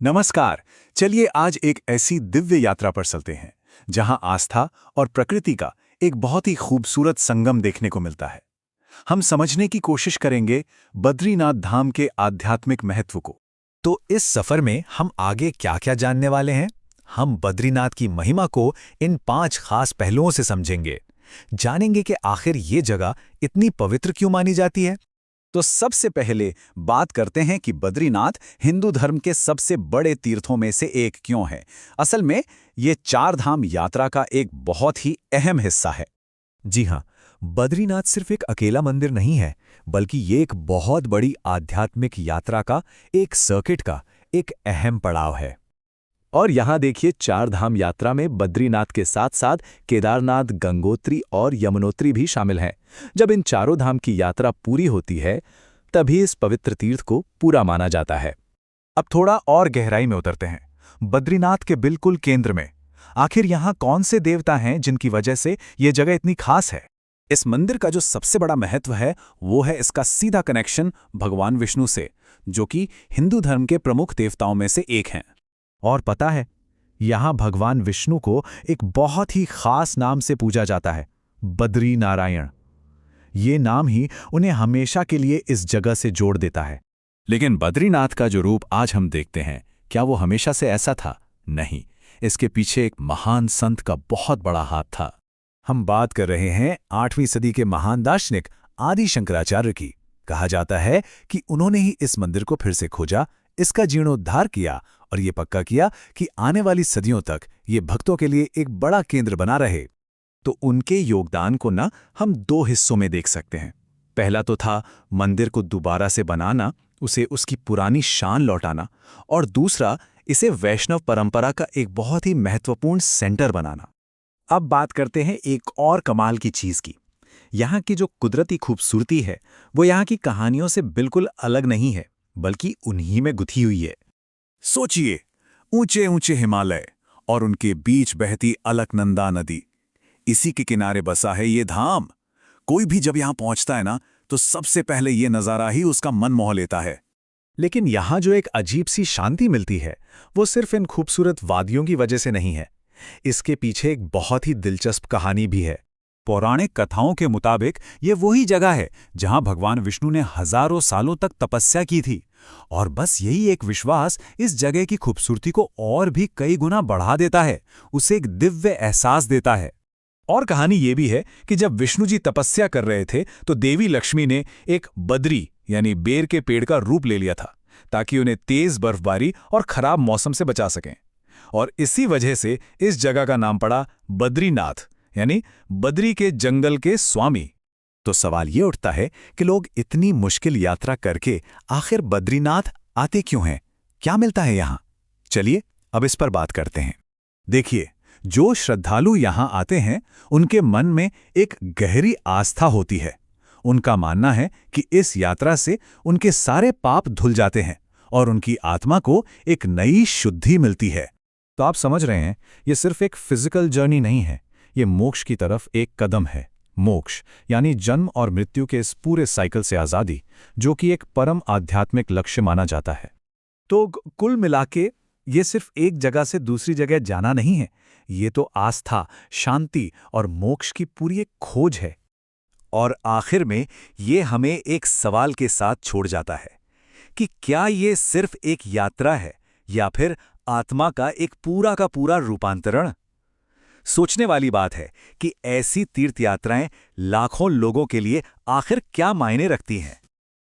नमस्कार। चलिए आज एक ऐसी दिव्य यात्रा पर चलते हैं जहां आस्था और प्रकृति का एक बहुत ही खूबसूरत संगम देखने को मिलता है। हम समझने की कोशिश करेंगे बद्रीनाथ धाम के आध्यात्मिक महत्व को। तो इस सफर में हम आगे क्या-क्या जानने वाले हैं? हम बद्रीनाथ की महिमा को इन 5 खास पहलुओं से समझेंगे। जानेंगे कि आखिर ये जगह इतनी पवित्र क्यों मानी जाती है। तो सबसे पहले बात करते हैं कि बद्रीनाथ हिंदू धर्म के सबसे बड़े तीर्थों में से एक क्यों है। असल में ये 4 धाम यात्रा का एक बहुत ही अहम हिस्सा है। जी हाँ, बद्रीनाथ सिर्फ एक अकेला मंदिर नहीं है, बल्कि ये एक बहुत बड़ी आध्यात्मिक यात्रा का, एक सर्किट का एक अहम पड़ाव है। और यहाँ देखिए 4 धाम यात्रा में बद्रीनाथ के साथ साथ केदारनाथ, गंगोत्री और यमुनोत्री भी शामिल हैं। जब इन चारों धाम की यात्रा पूरी होती है तभी इस पवित्र तीर्थ को पूरा माना जाता है। अब थोड़ा और गहराई में उतरते हैं। बद्रीनाथ के बिल्कुल केंद्र में आखिर यहाँ कौन से देवता हैं जिनकी वजह से ये जगह इतनी खास है? इस मंदिर का जो सबसे बड़ा महत्व है वो है इसका सीधा कनेक्शन भगवान विष्णु से, जो कि हिंदू धर्म के प्रमुख देवताओं में से एक हैं। और पता है, यहाँ भगवान विष्णु को एक बहुत ही खास नाम से पूजा जाता है, बद्री नारायण। ये नाम ही उन्हें हमेशा के लिए इस जगह से जोड़ देता है। लेकिन बद्रीनाथ का जो रूप आज हम देखते हैं, क्या वो हमेशा से ऐसा था? नहीं, इसके पीछे एक महान संत का बहुत बड़ा हाथ था। हम बात कर रहे हैं 8वीं सदी के महान दार्शनिक आदि शंकराचार्य की। कहा जाता है कि उन्होंने ही इस मंदिर को फिर से खोजा, इसका जीर्णोद्धार किया और ये पक्का किया कि आने वाली सदियों तक ये भक्तों के लिए एक बड़ा केंद्र बना रहे। तो उनके योगदान को ना हम 2 हिस्सों में देख सकते हैं। पहला तो था मंदिर को दोबारा से बनाना, उसे उसकी पुरानी शान लौटाना, और दूसरा इसे वैष्णव परंपरा का एक बहुत ही महत्वपूर्ण सेंटर बनाना। अब बात करते हैं एक और कमाल की चीज की। यहाँ की जो कुदरती खूबसूरती है वो यहाँ की कहानियों से बिल्कुल अलग नहीं है, बल्कि उन्हीं में गुथी हुई है। सोचिए, ऊंचे ऊंचे हिमालय और उनके बीच बहती अलकनंदा नदी, इसी के किनारे बसा है ये धाम। कोई भी जब यहाँ पहुंचता है ना तो सबसे पहले ये नज़ारा ही उसका मन मोह लेता है। लेकिन यहाँ जो एक अजीब सी शांति मिलती है वो सिर्फ इन खूबसूरत वादियों की वजह से नहीं है। इसके पीछे एक बहुत ही दिलचस्प कहानी भी है। पौराणिक कथाओं के मुताबिक ये वही जगह है जहां भगवान विष्णु ने हजारों सालों तक तपस्या की थी, और बस यही एक विश्वास इस जगह की खूबसूरती को और भी कई गुना बढ़ा देता है, उसे एक दिव्य एहसास देता है। और कहानी ये भी है कि जब विष्णु जी तपस्या कर रहे थे तो देवी लक्ष्मी ने एक बद्री यानी बेर के पेड़ का रूप ले लिया था, ताकि उन्हें तेज बर्फबारी और खराब मौसम से बचा सकें। और इसी वजह से इस जगह का नाम पड़ा बद्रीनाथ, यानी बद्री के जंगल के स्वामी। तो सवाल ये उठता है कि लोग इतनी मुश्किल यात्रा करके आखिर बद्रीनाथ आते क्यों हैं? क्या मिलता है यहाँ? चलिए अब इस पर बात करते हैं। देखिए, जो श्रद्धालु यहाँ आते हैं उनके मन में एक गहरी आस्था होती है। उनका मानना है कि इस यात्रा से उनके सारे पाप धुल जाते हैं और उनकी आत्मा को एक नई शुद्धि मिलती है। तो आप समझ रहे हैं, ये सिर्फ एक फिजिकल जर्नी नहीं है, ये मोक्ष की तरफ एक कदम है। मोक्ष यानी जन्म और मृत्यु के इस पूरे साइकिल से आज़ादी, जो कि एक परम आध्यात्मिक लक्ष्य माना जाता है। तो कुल मिलाके ये सिर्फ एक जगह से दूसरी जगह जाना नहीं है, ये तो आस्था, शांति और मोक्ष की पूरी एक खोज है। और आखिर में ये हमें एक सवाल के साथ छोड़ जाता है कि क्या ये सिर्फ एक यात्रा है या फिर आत्मा का एक पूरा का पूरा रूपांतरण? सोचने वाली बात है कि ऐसी तीर्थ यात्राएं लाखों लोगों के लिए आखिर क्या मायने रखती हैं।